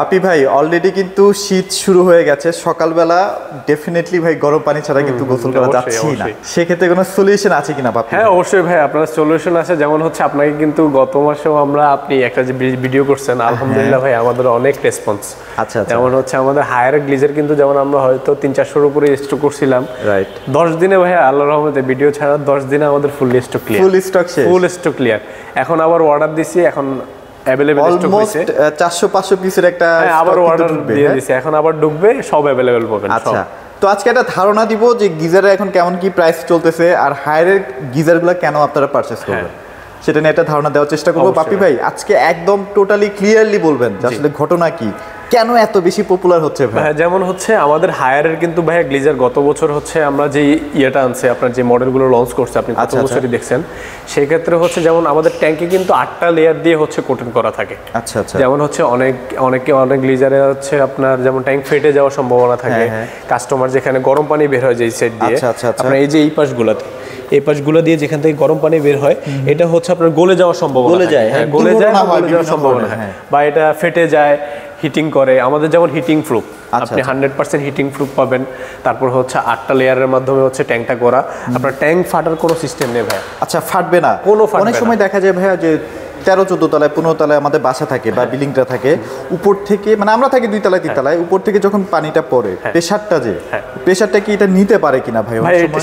আপি ভাই অলরেডি কিন্তু শীত শুরু হয়ে গেছে, সকালবেলা ডেফিনেটলি ভাই গরম পানি ছাড়া কিন্তু গোসল করা যাচ্ছে না। সেক্ষেত্রে কোনো সলিউশন আছে কিনা বাপি? হ্যাঁ অবশ্যই ভাই, আপনার সলিউশন আছে। যেমন হচ্ছে আপনাকে কিন্তু গত মাসেও আপনি একটা যে ভিডিও করছেন, আলহামদুলিল্লাহ ভাই আমাদের অনেক রেসপন্স। আচ্ছা, যেমন হচ্ছে আমাদের হায়ার গ্লিজার কিন্তু যেমন আমরা হয়তো 300-400 উপরে স্টক করছিলাম, রাইট। 10 দিনে ভাই আল্লাহর রহমতে ভিডিও ছাড়া 10 দিনে আমাদের ফুল স্টক ক্লিয়ার, ফুল স্টক ক্লিয়ার। এখন আবার অর্ডার দিছি, এখন अवेलेबल স্টক হইছে 400-500 পিসের একটা আবার অর্ডার দিয়ে দিয়েছে, এখন আবার ঢুকবে, সব अवेलेबल পাবেন। আচ্ছা, তো আজকে একটা ধারণা দিব যে গিজারে এখন কেমন কি প্রাইস চলতেছে আর হায়ারের গিজারগুলো কেন আপনারা পারচেজ করবেন সেটা নিয়ে একটা ধারণা দেওয়ার চেষ্টা করব। বাপি ভাই আজকে একদম টোটালি ক্লিয়ারলি বলবেন যে আসলে ঘটনা কি, কেন এত বেশি পপুলার হচ্ছে ভাই? যেমন হচ্ছে আমাদের হায়ারের কিন্তু ভাই গ্লিজার গত বছর হচ্ছে আমরা যে ইয়েটা আনছে, আপনার যে মডেলগুলো লঞ্চ করছে আপনি গত বছরই দেখছেন, সেই ক্ষেত্রে হচ্ছে যেমন আমাদের ট্যাঙ্কে কিন্তু 8টা লেয়ার দিয়ে হচ্ছে কোটিং করা থাকে। আচ্ছা আচ্ছা। যেমন হচ্ছে অনেক গ্লিজারে হচ্ছে আপনার যেমন ট্যাঙ্ক ফেটে যাওয়ার সম্ভাবনা থাকে, কাস্টমার যেখানে গরম পানি বের হয় যেই সেট দিয়ে, আপনার এই যে এই পাশগুলো দিয়ে যেখান থেকে গরম পানি বের হয়, এটা হচ্ছে আপনার গলে যাওয়ার সম্ভাবনা, গলে যাওয়ার সম্ভাবনা, বা এটা ফেটে যায়, হিটিং করে। আমাদের যেমন হিটিং প্রুফ, আপনি 100% হিটিং প্রুফ পাবেন। তারপর হচ্ছে 8টা লেয়ারের মাধ্যমে হচ্ছে ট্যাঙ্কটা করা, আপনার ট্যাঙ্ক ফাটার কোনো সিস্টেম নেই ভাই। আচ্ছা, ফাটবে না? অনেক সময় দেখা যায় ভাইয়া যে 13-14 তলায় 15 তলায় আমাদের বাসা থাকে বা বিল্ডিংটা থাকে, উপর থেকে মানে আমরা থাকি 2 তলায় 3 তলায়, উপর থেকে যখন পানিটা পড়ে প্রেসারটা প্রেসারটা কি এটা নিতে পারে কিনা ভাই?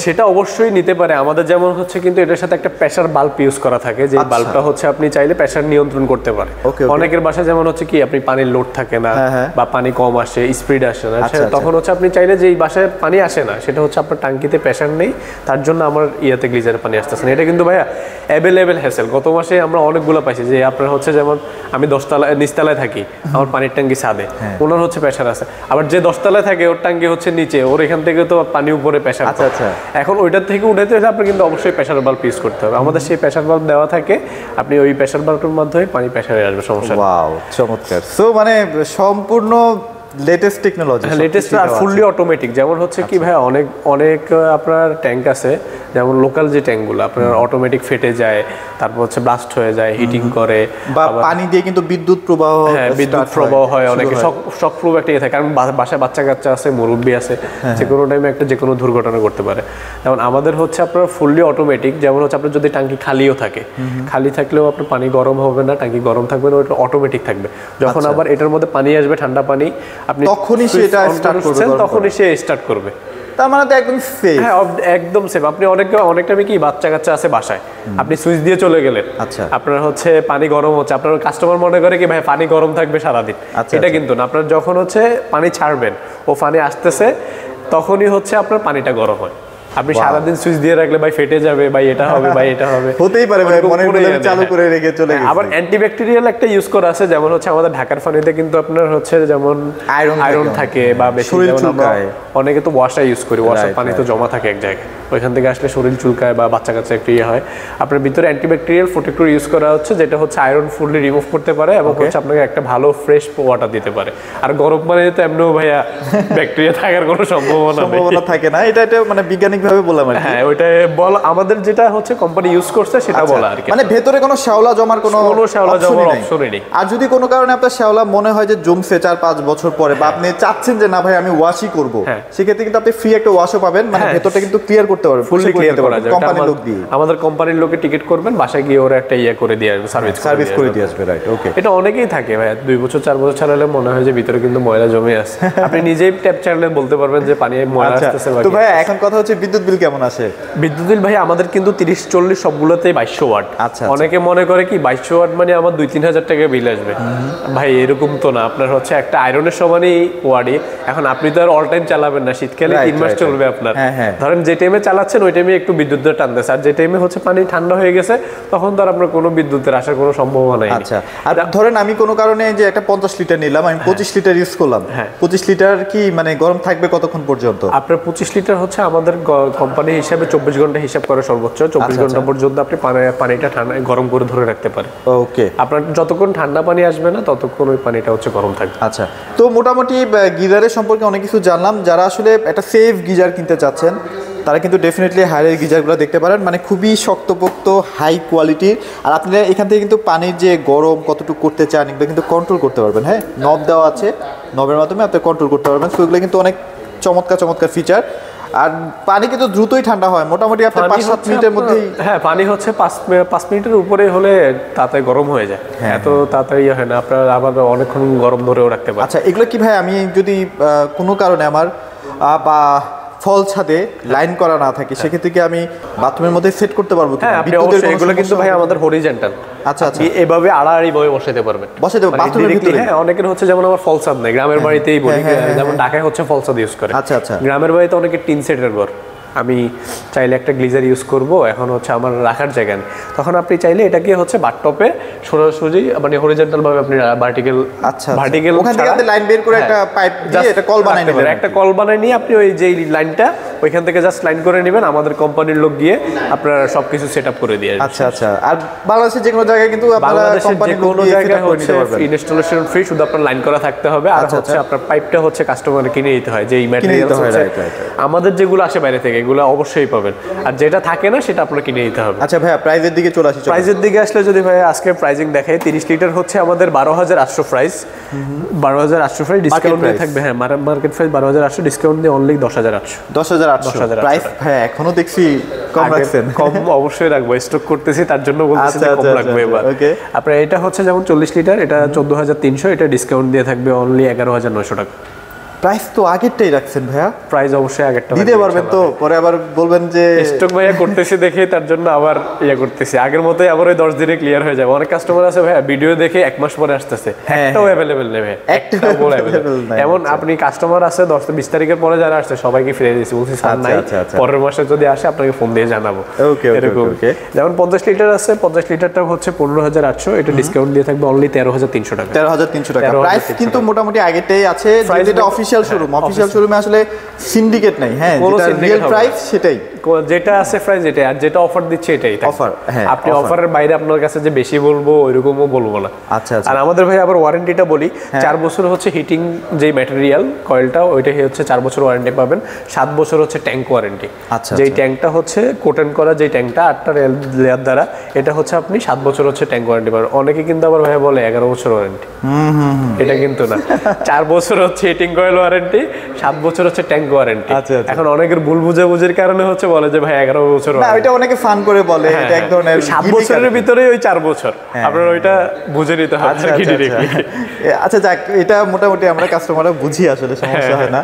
সেটা অবশ্যই নিতে পারে। আমাদের যেমন হচ্ছে কিন্তু এটার সাথে একটা প্রেসার বাল্ব ইউজ করা থাকে, যে বাল্বটা হচ্ছে আপনি চাইলে প্রেসার নিয়ন্ত্রণ করতে পারে। অনেকের বাসা যেমন হচ্ছে কি আপনি পানির লোড থাকে না বা পানি কম আসে, স্পিড আসে না, তখন হচ্ছে আপনি চাইলে যে এই বাসায় পানি আসে না, সেটা হচ্ছে আপনার টাঙ্কিতে প্রেসার নেই, তার জন্য আমার গ্লিজারে পানি আসতেছে না। এটা কিন্তু ভাইয়া অ্যাভেলেবেল হ্যাসেল। গত মাসে আমরা অনেকগুলো পাইছি যে আপনার হচ্ছে যেমন আমি 10 তলায় নিচতলায় থাকি, আমার পানির ট্যাঙ্কি ছাদে, ওনার হচ্ছে প্রেসার আছে। আবার যে 10 তলায় থাকে ওর ট্যাঙ্কি হচ্ছে নিচে, ওর এখান থেকে তো পানি উপরে প্রেসার। আচ্ছা, এখন ওইটার থেকে উঠাতে হলে আপনার কিন্তু অবশ্যই প্রেসার বাল্ব ইউজ করতে হবে। আমাদের সেই প্রেসার বাল্ব দেওয়া থাকে, আপনি ওই প্রেসার বাল্বের মাধ্যমে পানি প্রেসারে আসবে, সমস্যা নেই। ওয়াও, চমৎকার। সো মানে সম্পূর্ণ লেটেস্ট টেকনোলজি, লেটেস্ট আর ফুললি অটোমেটিক। যেমন হচ্ছে কি ভাই অনেক আপনার ট্যাঙ্ক আছে, যেমন লোকাল যে ট্যাঙ্কগুলো আপনার অটোমেটিক ফেটে যায়, তারপর হচ্ছে ব্লাস্ট হয়ে যায়, হিটিং করে, বা পানি দিয়ে কিন্তু বিদ্যুৎ প্রবাহ হয়, অনেকে শক প্রুফ একটা থাকে, কারণ বাসায় বাচ্চা কাচ্চা আছে, মুরব্বী আছে, যে কোনো টাইমে যে কোনো দুর্ঘটনা করতে পারে। যেমন আমাদের হচ্ছে আপনার ফুললি অটোমেটিক। যেমন হচ্ছে আপনার যদি ট্যাঙ্কি খালিও থাকে, খালি থাকলেও আপনার পানি গরম হবে না, ট্যাঙ্কি গরম থাকবে না, ওটা অটোমেটিক থাকবে। যখন আবার এটার মধ্যে পানি আসবে, ঠান্ডা পানি, আপনি তখনই সেটা স্টার্ট করবে, তখনই সে স্টার্ট করবে। তার মানে তো একদম সেফ। হ্যাঁ, একদম সেফ। আপনি অনেক টাইমে কি বাচ্চা কাচ্চা আছে বাসায়, আপনি সুইচ দিয়ে চলে গেলেন, আপনার হচ্ছে পানি গরম হচ্ছে, আপনার কাস্টমার মনে করে কি ভাই পানি গরম থাকবে সারাদিন, এটা কিন্তু না। আপনার যখন হচ্ছে পানি ছাড়বেন, ও পানি আসতেছে, তখনই হচ্ছে আপনার পানিটা গরম হয়। আপনি সারাদিন সুইচ দিয়ে রাখলে ভাই ফেটে যাবে, ভাই এটা হবে, ভাই এটা হবে, হতেই পারে ভাই, মনে করে চালু করে রেখে চলে গেছে। আবার অ্যান্টিব্যাকটেরিয়াল একটা ইউজ করা আছে, যেমন হচ্ছে আমাদের ঢাকার পানিতে কিন্তু আপনার হচ্ছে যেমন আয়রন থাকে, বা বেশি অনেকে তো ওয়াশা ইউজ করি, ওয়াশার পানি তো জমা থাকে এক জায়গায়, ওইখান থেকে আসলে শরীর চুলকায় বা বাচ্চা কাচ্চা একটু ইয়ে হয়। আপনার ভিতরে অ্যান্টিব্যাকটেরিয়াল প্রোটেক্টর ইউজ করা হচ্ছে, যেটা হচ্ছে আয়রন ফুললি রিমুভ করতে পারে এবং হচ্ছে আপনাকে একটা ভালো ফ্রেশ ওয়াটার দিতে পারে। আর গরম পানিতে তো এমনিও ভাইয়া ব্যাকটেরিয়া থাকার কোনো সম্ভাবনা থাকে না, এটা মানে বৈজ্ঞানিক ভাবে বললাম। হ্যাঁ, ওইটা বলা আমাদের যেটা হচ্ছে কোম্পানি ইউজ করছে সেটা বলা আর কি। মানে ভেতরে কোনো শ্যাওলা জমার কোনো অপশনই নেই। আর যদি কোনো কারণে আপনার শ্যাওলা মনে হয় যে জমছে 4-5 বছর পরে, বা আপনি চাচ্ছেন যে না ভাই আমি ওয়াশই করব, সেক্ষেত্রে কিন্তু আপনি ফ্রি একটা ওয়াশও পাবেন, মানে ভেতরটা কিন্তু ক্লিয়ার করতে পারবেন, ফুললি ক্লিয়ার করা যাবে কোম্পানির লোক দিয়ে। আমাদের কোম্পানির লোকে টিকিট করবেন, বাসায় গিয়ে ওরা একটা করে দিয়ে আসবে, সার্ভিস করে দিয়ে আসবে। রাইট, ওকে। এটা অনেকেই থাকে ভাই, 2 বছর 4 বছর চালালে মনে হয় যে ভিতরে কিন্তু ময়লা জমে আছে, আপনি নিজেই ট্যাপ চালালে বলতে পারবেন যে পানি ময়লা আসতেছে। তো ভাই এখন কথা হচ্ছে বিদ্যুৎ বিল কেমন আসে? বিদ্যুৎ বিল ভাই আমাদের কিন্তু 30-40 সবগুলোতেই 2200 ওয়াট। অনেকে মনে করে কি 2200 ওয়াট মানে আমার 2-3 হাজার টাকা বিল আসবে, ভাই এরকম তো না। আপনার হচ্ছে একটা আয়রনের সমানই ওয়াটই। এখন আপনি তো আর অল টাইম চালাবেন না, শীতকালে 3 মাস চলবে আপনার। ধরেন যে টাইমে চালাচ্ছেন ওই টাইমে একটু বিদ্যুতের টানতেছে, আর যে টাইমে হচ্ছে পানি ঠান্ডা হয়ে গেছে তখন তো আর আপনার কোনো বিদ্যুতের আসার কোনো সম্ভাবনা নেই। আচ্ছা, আর ধরেন আমি কোনো কারণে যে একটা 50 লিটার নিলাম, আমি 25 লিটার ইউজ করলাম, 25 লিটার কি মানে গরম থাকবে কতক্ষণ পর্যন্ত? আপনার 25 লিটার হচ্ছে আমাদের কোম্পানি হিসাবে 24 ঘন্টা হিসাব করে, সর্বোচ্চ 24 ঘন্টা পর্যন্ত আপনি পানিটা ঠান্ডা গরম করে ধরে রাখতে পারেন। ওকে, আপনার যতক্ষণ ঠান্ডা পানি আসবে না ততক্ষণ ওই পানিটা হচ্ছে গরম থাকবে। আচ্ছা, তো মোটামুটি গিজারের সম্পর্কে অনেক কিছু জানলাম। যারা আসলে একটা সেফ গিজার কিনতে চাচ্ছেন তারা কিন্তু ডেফিনেটলি হায়ারের গিজারগুলো দেখতে পারেন, মানে খুবই শক্তপোক্ত হাই কোয়ালিটির। আর আপনারা এখান থেকে কিন্তু পানির যে গরম কতটুকু করতে চান এগুলো কিন্তু কন্ট্রোল করতে পারবেন। হ্যাঁ, নব দেওয়া আছে, নবের মাধ্যমে আপনি কন্ট্রোল করতে পারবেন। সো এগুলো কিন্তু অনেক চমৎকার ফিচার। আর পানি কিন্তু দ্রুতই ঠান্ডা হয়, মোটামুটি আপনার 5-7 মিনিটের মধ্যেই। হ্যাঁ, পানি হচ্ছে 5 মিনিটের উপরে হলে তাড়াতাড়ি গরম হয়ে যায়, এত তাড়াতাড়ি হয় না, আপনার আবার অনেকক্ষণ গরম ধরেও রাখতে পারেন। আচ্ছা, এগুলো কি ভাই আমি যদি কোনো কারণে আমার বা ফল ছাদে লাইন করা না থাকে সেক্ষেত্রে কি আমি বাথরুমের মধ্যে সেট করতে পারবো? হ্যাঁ, আপনি অবশ্যই এগুলো কিন্তু ভাই আমাদের হরিজন্টাল। আচ্ছা, এভাবে আড়াআড়ি ভাবে বসাতে পারবেন, বাথরুমের ভিতরে। হ্যাঁ, অনেকের হচ্ছে যেমন আমার ফল ছাদ নেই, গ্রামের বাড়িতেই বলি, যেমন ঢাকায় হচ্ছে ফল ছাদ ইউজ করে। আচ্ছা, গ্রামের বাড়িতে অনেকে টিন সেটের ঘর, আমি চাইলে একটা গ্লিজার ইউজ করব, এখন হচ্ছে আমার রাখার জায়গা নেই, তখন আপনি চাইলে এটাকে হচ্ছে বাথটপে সোজাসুজি মানে হরিজন্টাল ভাবে আপনি ভার্টিক্যাল ওখান থেকে আপনি লাইন বের করে একটা পাইপ দিয়ে এটা কল বানাই নেবেন, একটা কল বানাই নিয়ে আপনি ওই যে লাইনটা ওইখান থেকে জাস্ট লাইন করে নেবেন, আমাদের কোম্পানির লোক গিয়ে আপনারা সবকিছু সেটআপ করে দিয়ে আসবে। আচ্ছা। আর বাংলাদেশের যে কোনো জায়গায় কিন্তু আপনারা কোম্পানির কোনো জায়গায় হচ্ছে ইনস্টলেশন ফ্রি, শুধু আপনার লাইন করা থাকতে হবে। আর হচ্ছে আপনার পাইপটা হচ্ছে কাস্টমারে কিনে দিতে হয়, যে এই ম্যাটেরিয়াল হচ্ছে আমাদের যেগুলো আসে বাইরে থেকে এগুলো অবশ্যই পাবেন, আর যেটা থাকে না সেটা আপনার কিনে দিতে হবে। আচ্ছা ভাইয়া, প্রাইসের দিকে চলে আসি। প্রাইসের দিকে আসলে যদি ভাই আজকে প্রাইসিং দেখাই, 30 লিটার হচ্ছে আমাদের 12,800 প্রাইস, 12,800 প্রাইস ডিসকাউন্ট দিয়ে থাকবে। হ্যাঁ, মার্কেট প্রাইস 12,800, ডিসকাউন্ট দিয়ে অনলি 10,800 প্রাইস। হ্যাঁ, এখনো দেখছি কম রাখছেন। কম অবশ্যই রাখবো, স্টক করতেছি তার জন্য বলতেছি কম রাখবো এবার। আপনার এটা হচ্ছে যেমন 40 লিটার, এটা 14,300, এটা ডিসকাউন্ট দিয়ে থাকবে অনলি 11,900 টাকা। প্রাইস তো আগেরটাই রাখছেন ভাইয়া, প্রাইস অবশ্যই আগেরটা দিতে পারবেন তো? পরে আবার বলবেন যে স্টক ভাইয়া করতেছি দেখে তার জন্য আবার করতেছি, আগের মতোই আবার ওই 10 দিনে ক্লিয়ার হয়ে যাবে। অনেক কাস্টমার আছে ভাইয়া ভিডিও দেখে 1 মাস পরে আসতেছে, একটাও অ্যাভেলেবেল নেবে, একটাও অ্যাভেলেবেল নাই। এমন আপনি কাস্টমার আছে 10-20 তারিখের পরে যারা আসছে সবাইকে ফিরে দিয়েছি, বলছি স্যার নাই, পরের মাসে যদি আসে আপনাকে ফোন দিয়ে জানাবো। এরকম যেমন 50 লিটার আছে, 50 লিটারটা হচ্ছে 15,800, এটা ডিসকাউন্ট দিয়ে থাকবে অনলি 13,300 টাকা। 13,300 টাকা প্রাইস কিন্তু মোটামুটি আগেরটাই আছে, যেটা অফিশিয়াল শোরুমে আসলে সিন্ডিকেট নাই। হ্যাঁ, যেটা রিয়েল প্রাইস সেটাই, যেটা আছে প্রাইস এটাই, আর যেটা অফার দিচ্ছে এটাই অফার। হ্যাঁ, আপনি অফারের বাইরে আপনার কাছে যে বেশি বলবো ওইরকমও বলবো না। আচ্ছা। আর আমাদের ভাই আবার ওয়ারেন্টিটা বলি, 4 বছর হচ্ছে হিটিং যে ম্যাটেরিয়াল কয়েলটা ওইটাই হচ্ছে 4 বছর ওয়ারেন্টি পাবেন, 7 বছর হচ্ছে ট্যাঙ্ক ওয়ারেন্টি। যেই ট্যাঙ্কটা হচ্ছে কোটেন করা, যেই ট্যাঙ্কটা 8টা লেয়ার দ্বারা, এটা হচ্ছে আপনি 7 বছর হচ্ছে ট্যাঙ্ক ওয়ারেন্টি পাবেন। অনেকে কিন্তু আবার ভাই বলে 11 বছর ওয়ারেন্টি, এটা কিন্তু না, 4 বছর হচ্ছে হিটিং কয়েল ওয়ারেন্টি, 7 বছর হচ্ছে ট্যাঙ্ক ওয়ারেন্টি। এখন অনেকের ভুল বুঝাবুঝির কারণে হচ্ছে বলে যে ভাই 11 বছর, না ওইটা অনেকে ফান করে বলে, এটা এক ধরনের 7 বছরের ভিতরে ওই 4 বছর আপনার ওইটা বুঝে নিতে হবে। আচ্ছা যাক, এটা মোটামুটি আমরা কাস্টমাররা বুঝি, আসলে সমস্যা হয় না।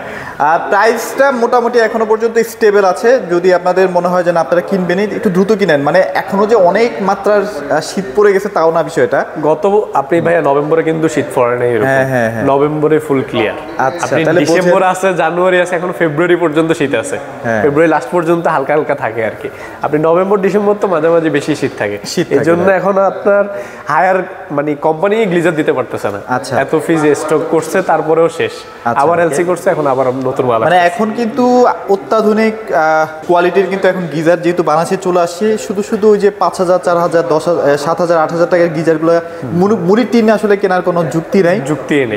আর প্রাইসটা মোটামুটি এখনো পর্যন্ত স্টেবল আছে। যদি আপনাদের মনে হয় যে না আপনারা কিনবেনই, একটু দ্রুত কিনেন, মানে এখনো যে অনেক মাত্রার শীত পড়ে গেছে তাও না বিষয়টা। আপনি ভাইয়া নভেম্বরে কিন্তু শীত পড়ে নাই, নভেম্বরে ফুল ক্লিয়ার। আপনি ডিসেম্বর আছে, জানুয়ারি আছে, এখন ফেব্রুয়ারি পর্যন্ত শীত আছে, ফেব্রুয়ারি লাস্ট পর্যন্ত হালকা হালকা থাকে আর কি। আপনি নভেম্বর ডিসেম্বর তো মাঝে মাঝে বেশি শীত থাকে, এই জন্য এখন আপনার হায়ার মানে কোম্পানি গ্লিজার দিতে পারতেছে না। এত ফ্রিজ স্টক করছে তারপরেও শেষ, আবার এলসি করছে, এখন আবার নতুন মাল। মানে এখন কিন্তু অত্যাধুনিক কোয়ালিটির কিন্তু এখন গিজার যেহেতু বাংলাদেশে চলে আসছে, শুধু ওই যে 5,000, 4,000, 10,000, 7,000, 8,000 টাকার গিজারগুলো মুড়ির টিনে আসলে কেনার কোনো যুক্তি নেই।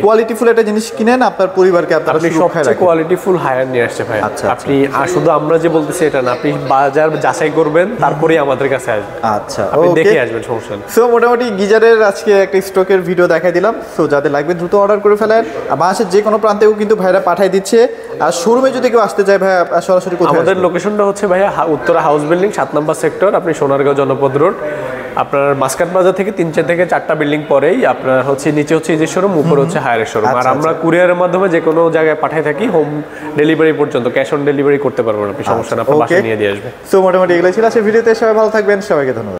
কোয়ালিটিফুল একটা জিনিস কিনেন, আপনার পরিবারকে আপনারা সুরক্ষায় রাখেন। কোয়ালিটিফুল হায়ার নিয়ে আসছে ভাই। আপনি শুধু আমরা যে বলতেছি এটা না, আপনি বাজার যাচাই করবেন, তারপরেই আমাদের কাছে আসবেন। আচ্ছা, আপনি দেখে আসবেন, সমস্যা নেই। সো মোটামুটি গিজারের আজকে একটা স্টকের ভিডিও দেখাই দিলাম। সো যাদের লাগবে দ্রুত অর্ডার করে ফেলেন। বাংলাদেশের যে কোনো প্রান্তেও কিন্তু ভাইরা পাঠিয়ে দিচ্ছে। আর শোরুমে যদি কেউ আসতে চায় ভাইয়া সরাসরি কোথায়? আমাদের লোকেশনটা হচ্ছে ভাইয়া উত্তরা হাউস বিল্ডিং 7 নম্বর সেক্টর, আপনি সোনারগাঁও জনপদ রোড। আপনার মাসকাট বাজার থেকে 3 থেকে 4টা বিল্ডিং পরেই আপনার হচ্ছে নিচে হচ্ছে এই যে শোরুম, উপরে হচ্ছে হায়ারের শোরুম। আর আমরা কুরিয়ারের মাধ্যমে যে কোনো জায়গায় পাঠাই থাকি, হোম ডেলিভারি পর্যন্ত, ক্যাশ অন ডেলিভারি করতে পারবেন আপনি, সমস্যা না, আপনার বাসায় নিয়ে দিয়ে আসবে। সো মোটামুটি এগুলো ছিল আজকের ভিডিওতে। সবাই ভালো থাকবেন, সবাইকে ধন্যবাদ।